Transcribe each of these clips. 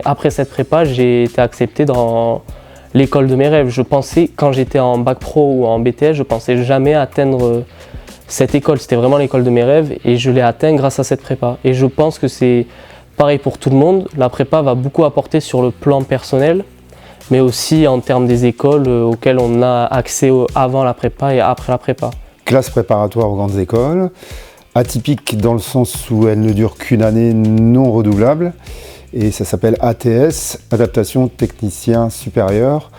Après cette prépa, j'ai été accepté dans l'école de mes rêves. Je pensais, quand j'étais en bac pro ou en BTS, je pensais jamais atteindre cette école. C'était vraiment l'école de mes rêves et je l'ai atteint grâce à cette prépa. Et je pense que c'est pareil pour tout le monde. La prépa va beaucoup apporter sur le plan personnel, mais aussi en termes des écoles auxquelles on a accès avant la prépa et après la prépa. Classe préparatoire aux grandes écoles, atypique dans le sens où elle ne dure qu'une année non redoublable, et ça s'appelle ATS, Adaptation Technicien Supérieur,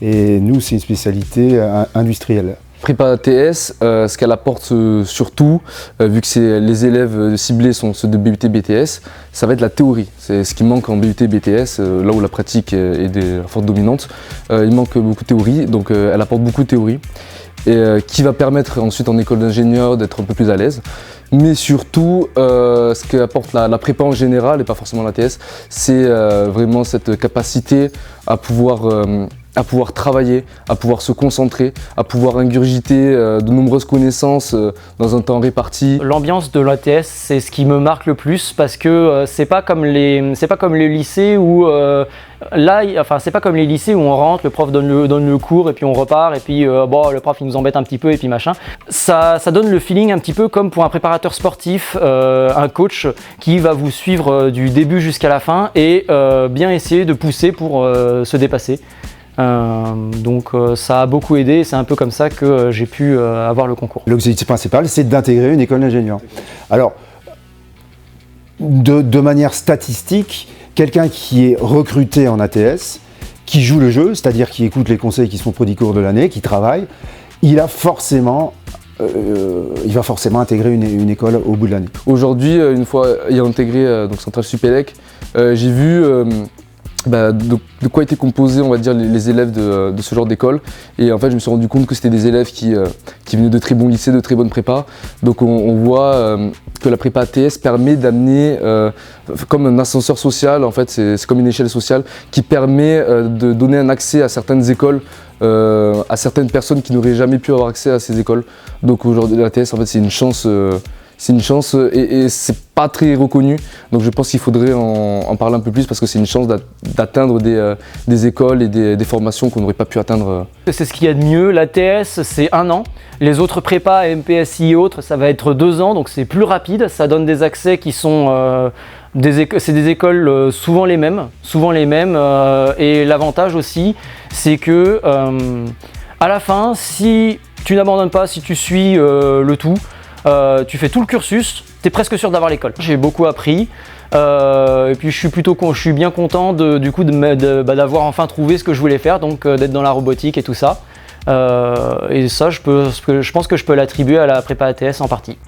et nous c'est une spécialité industrielle. Prépa ATS, ce qu'elle apporte surtout, vu que les élèves ciblés sont ceux de BUT BTS, ça va être la théorie. C'est ce qui manque en BUT BTS, là où la pratique est forte dominante. Il manque beaucoup de théorie, donc elle apporte beaucoup de théorie, et qui va permettre ensuite en école d'ingénieur d'être un peu plus à l'aise. Mais surtout, ce qu'apporte la prépa en général, et pas forcément l'ATS, c'est vraiment cette capacité à pouvoir travailler, à pouvoir se concentrer, à pouvoir ingurgiter de nombreuses connaissances dans un temps réparti. L'ambiance de l'ATS, c'est ce qui me marque le plus parce que c'est pas comme les lycées où c'est pas comme les lycées où on rentre, le prof donne le cours et puis on repart et puis le prof il nous embête un petit peu et puis machin. Ça donne le feeling un petit peu comme pour un préparateur sportif, un coach qui va vous suivre du début jusqu'à la fin et bien essayer de pousser pour se dépasser. Donc ça a beaucoup aidé, c'est un peu comme ça que j'ai pu avoir le concours. L'objectif principal, c'est d'intégrer une école d'ingénieur. Alors, de manière statistique, quelqu'un qui est recruté en ATS, qui joue le jeu, c'est-à-dire qui écoute les conseils qui sont produits au cours de l'année, qui travaille, il va forcément intégrer une école au bout de l'année. Aujourd'hui, une fois ayant intégré Centrale Supélec, j'ai vu de quoi étaient composés, on va dire, les élèves de ce genre d'école. Et en fait, je me suis rendu compte que c'était des élèves qui venaient de très bons lycées, de très bonnes prépas. Donc on voit que la prépa ATS permet d'amener, comme un ascenseur social, en fait, c'est comme une échelle sociale qui permet de donner un accès à certaines écoles, à certaines personnes qui n'auraient jamais pu avoir accès à ces écoles. Donc aujourd'hui, l'ATS, en fait, c'est une chance. C'est une chance et c'est pas très reconnu, donc je pense qu'il faudrait en parler un peu plus parce que c'est une chance d'atteindre des écoles et des formations qu'on n'aurait pas pu atteindre. C'est ce qu'il y a de mieux, l'ATS c'est 1 an, les autres prépas, MPSI et autres, ça va être 2 ans, donc c'est plus rapide, ça donne des accès qui sont... c'est des écoles souvent les mêmes, et l'avantage aussi c'est que à la fin, si tu n'abandonnes pas, si tu suis le tout, tu fais tout le cursus, tu es presque sûr d'avoir l'école. J'ai beaucoup appris et puis je suis bien content d'avoir enfin trouvé ce que je voulais faire, donc d'être dans la robotique et tout ça. Et ça, je pense que je peux l'attribuer à la prépa ATS en partie.